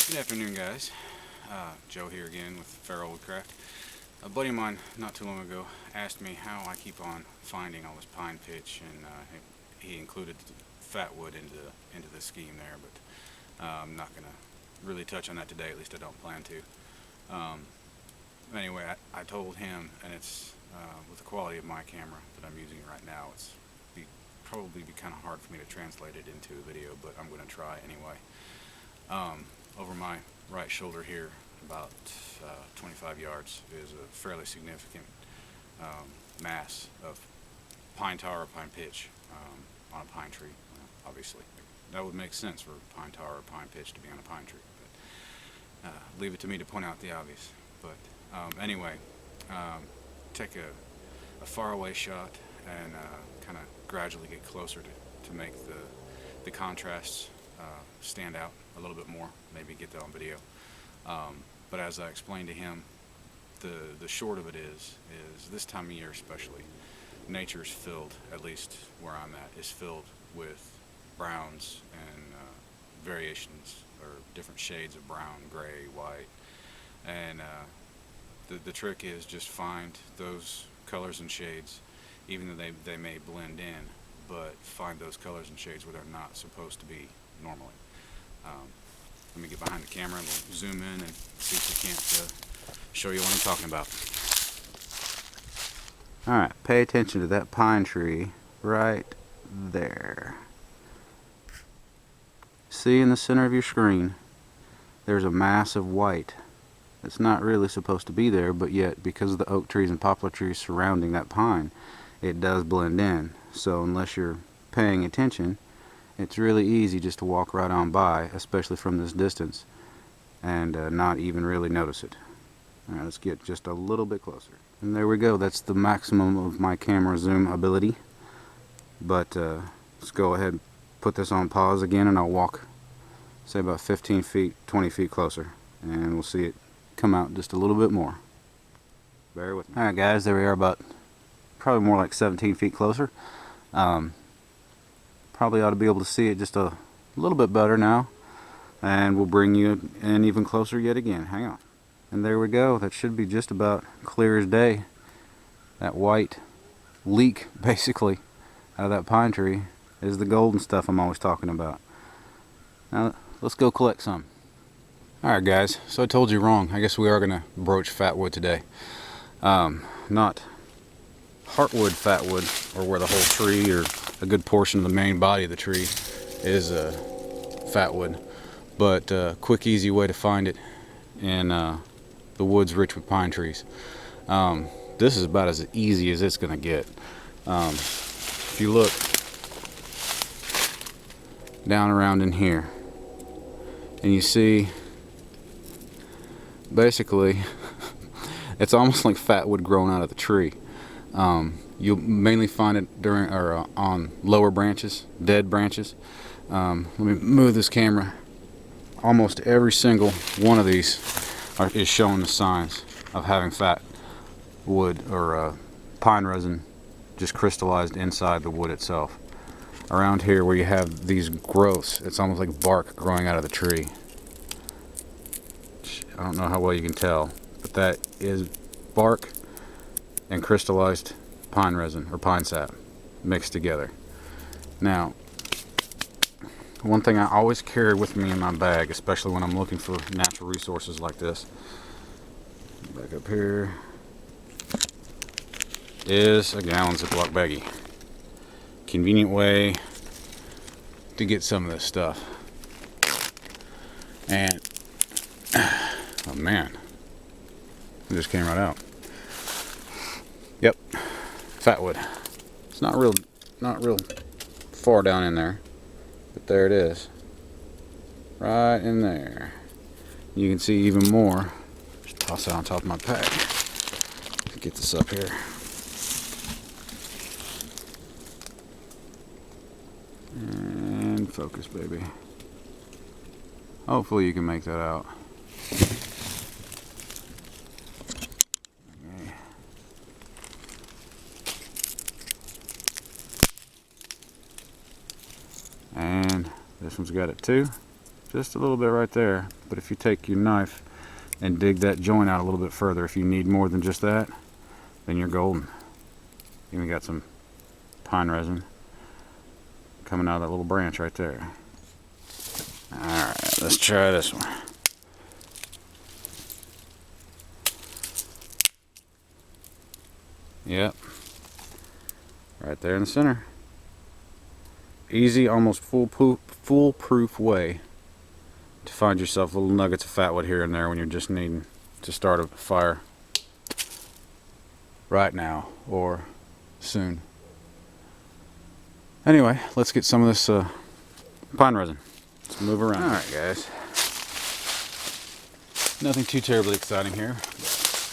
Good afternoon, guys. Joe here again with Feral Woodcraft. A buddy of mine not too long ago asked me how I keep on finding all this pine pitch, and he included fatwood into the scheme there, but I'm not going to really touch on that today, at least I don't plan to. Anyway, I told him, and it's with the quality of my camera that I'm using right now, probably be kind of hard for me to translate it into a video, but I'm going to try anyway. Over my right shoulder here, about 25 yards, is a fairly significant mass of pine tar or pine pitch on a pine tree. Well, obviously, that would make sense for pine tar or pine pitch to be on a pine tree, but leave it to me to point out the obvious. But anyway, take a faraway shot and kind of gradually get closer to make the contrasts stand out a little bit more, maybe get that on video. But as I explained to him, the short of it is this time of year especially, nature's filled, at least where I'm at, is filled with browns and variations or different shades of brown, gray, white. And the trick is just find those colors and shades, even though they may blend in, but find those colors and shades where they're not supposed to be normally. Let me get behind the camera and we'll zoom in and see if we can't show you what I'm talking about. Alright, pay attention to that pine tree right there. See in the center of your screen, there's a mass of white. It's not really supposed to be there, but yet because of the oak trees and poplar trees surrounding that pine, it does blend in. So unless you're paying attention, it's really easy just to walk right on by, especially from this distance, and not even really notice it. Alright, let's get just a little bit closer. And there we go, that's the maximum of my camera zoom ability. But let's go ahead and put this on pause again, and I'll walk, say about 15 feet, 20 feet closer, and we'll see it come out just a little bit more. Bear with me. Alright guys, there we are, about probably more like 17 feet closer. Probably ought to be able to see it just a little bit better now, and we'll bring you in even closer yet again. Hang on. And there we go. That should be just about clear as day. That white leak basically out of that pine tree is the golden stuff I'm always talking about. Now let's go collect some. Alright guys, so I told you wrong. I guess we are going to broach fatwood today. Not heartwood fatwood, or where the whole tree or a good portion of the main body of the tree is fatwood, but a quick, easy way to find it in the woods rich with pine trees. This is about as easy as it's going to get. If you look down around in here, and you see basically it's almost like fatwood growing out of the tree. You'll mainly find it on lower branches, dead branches. Let me move this camera. Almost every single one of these is showing the signs of having fat wood or pine resin just crystallized inside the wood itself. Around here where you have these growths, it's almost like bark growing out of the tree. I don't know how well you can tell, but that is bark and crystallized pine resin or pine sap mixed together. Now, one thing I always carry with me in my bag, especially when I'm looking for natural resources like this, back up here, is a gallon Ziploc baggie. Convenient way to get some of this stuff. And oh man, it just came right out. Yep, fatwood. It's not real far down in there, but there it is, right in there. You can see even more. Just toss it on top of my pack. Get this up here. And focus, baby. Hopefully you can make that out. Okay. And this one's got it too. Just a little bit right there. But if you take your knife and dig that joint out a little bit further, if you need more than just that, then you're golden. Even got some pine resin coming out of that little branch right there. Alright, let's try this one. Yep. Right there in the center. Easy, almost foolproof way to find yourself little nuggets of fatwood here and there when you're just needing to start a fire right now or soon. Anyway, let's get some of this pine resin. Let's move around. Alright guys. Nothing too terribly exciting here.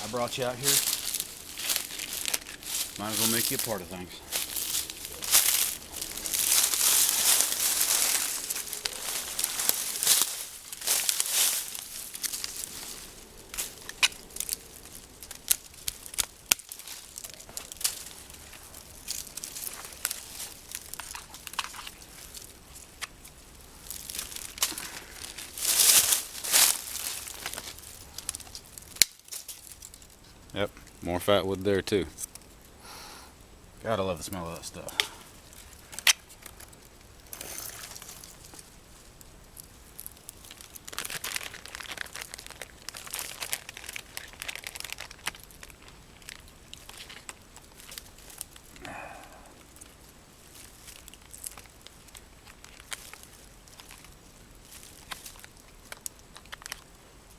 I brought you out here. Might as well make you a part of things. Yep, more fatwood there too. Gotta love the smell of that stuff.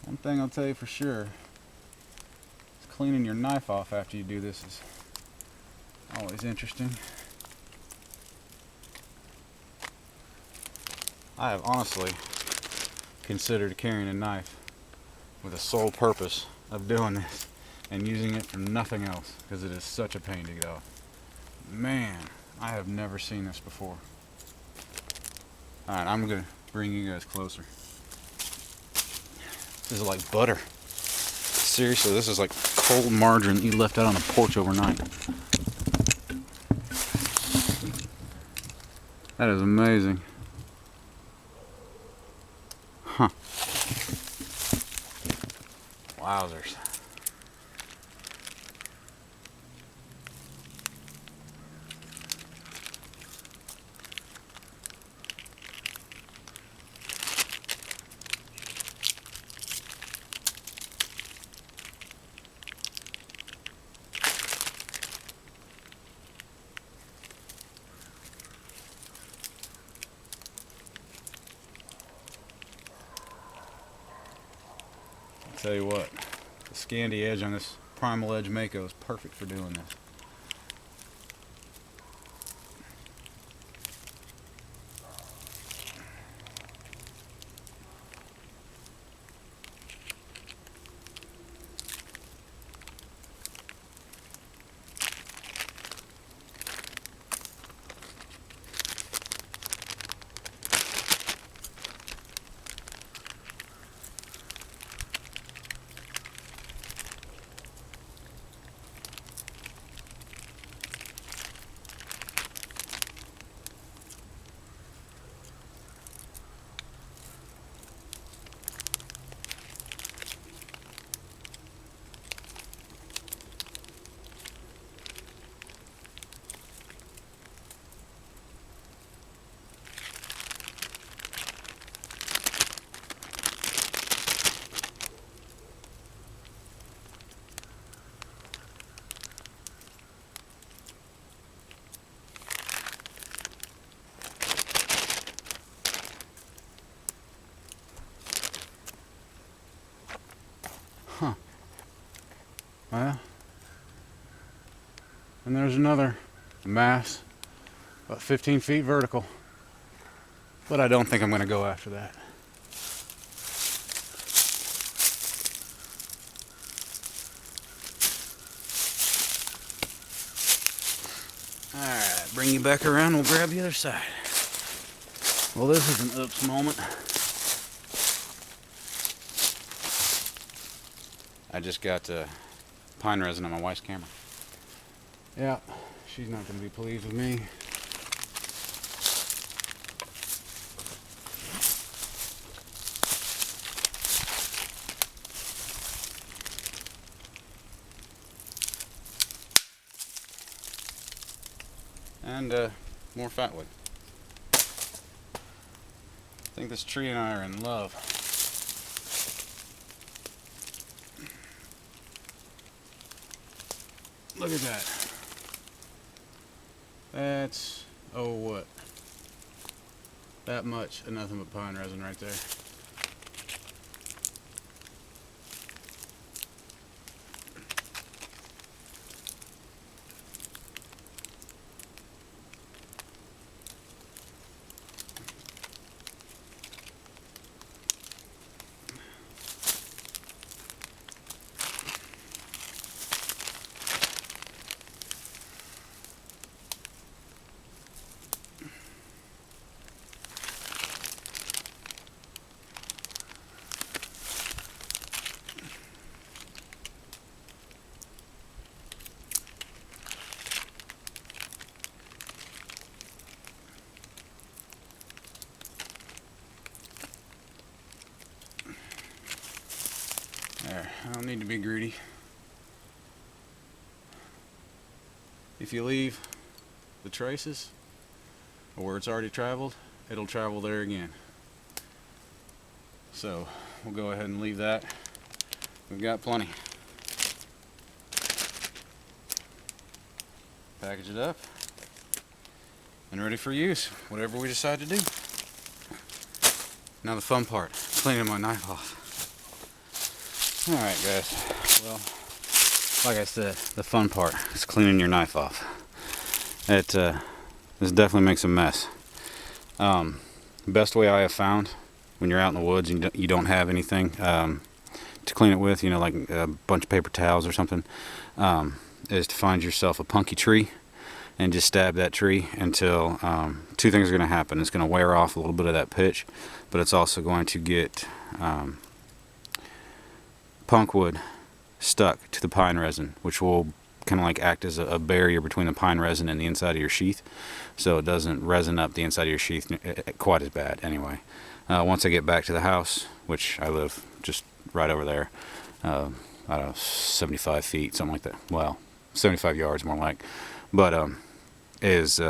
One thing I'll tell you for sure, cleaning your knife off after you do this is always interesting. I have honestly considered carrying a knife with the sole purpose of doing this and using it for nothing else because it is such a pain to get off. Man, I have never seen this before. Alright, I'm gonna bring you guys closer. This is like butter. Seriously, this is like cold margarine that you left out on the porch overnight. That is amazing. Huh. Wowzers. Tell you what, the Scandi edge on this Primal Edge Mako is perfect for doing this. Huh. Well, and there's another mass, about 15 feet vertical. But I don't think I'm going to go after that. Alright, bring you back around, we'll grab the other side. Well, this is an oops moment. I just got pine resin on my wife's camera. Yeah, she's not going to be pleased with me. and more fatwood. I think this tree and I are in love. Look at that. That's, oh what? That much of nothing but pine resin right there. There, I don't need to be greedy. If you leave the traces or where it's already traveled, it'll travel there again. So we'll go ahead and leave that. We've got plenty. Package it up and ready for use, whatever we decide to do. Now the fun part, cleaning my knife off. Alright guys, well, like I said, the fun part is cleaning your knife off. This definitely makes a mess. Best way I have found when you're out in the woods and you don't have anything to clean it with, you know, like a bunch of paper towels or something, is to find yourself a punky tree and just stab that tree until two things are going to happen. It's going to wear off a little bit of that pitch, but it's also going to get punk wood stuck to the pine resin, which will kind of like act as a barrier between the pine resin and the inside of your sheath, so it doesn't resin up the inside of your sheath quite as bad. Anyway, once I get back to the house, which I live just right over there, I don't know, 75 feet, something like that. Well, 75 yards more like, but is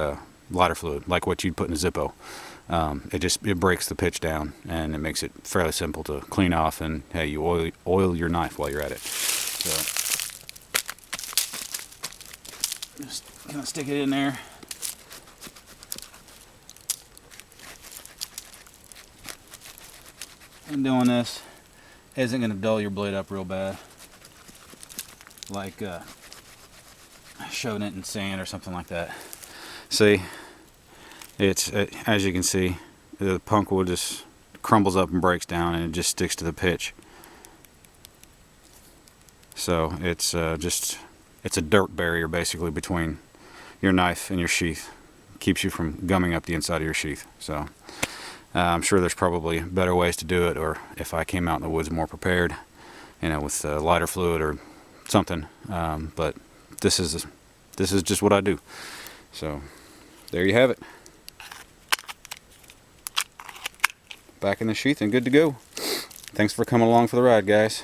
lighter fluid, like what you'd put in a Zippo. It breaks the pitch down and it makes it fairly simple to clean off, and hey, you oil your knife while you're at it. So just kind of stick it in there. And doing this isn't going to dull your blade up real bad, like shoving it in sand or something like that. See, it's as you can see, the punk wood just crumbles up and breaks down, and it just sticks to the pitch. So it's it's a dirt barrier basically between your knife and your sheath. Keeps you from gumming up the inside of your sheath. So I'm sure there's probably better ways to do it, or if I came out in the woods more prepared, you know, with lighter fluid or something. But this is just what I do. So there you have it. Back in the sheath and good to go. Thanks for coming along for the ride, guys.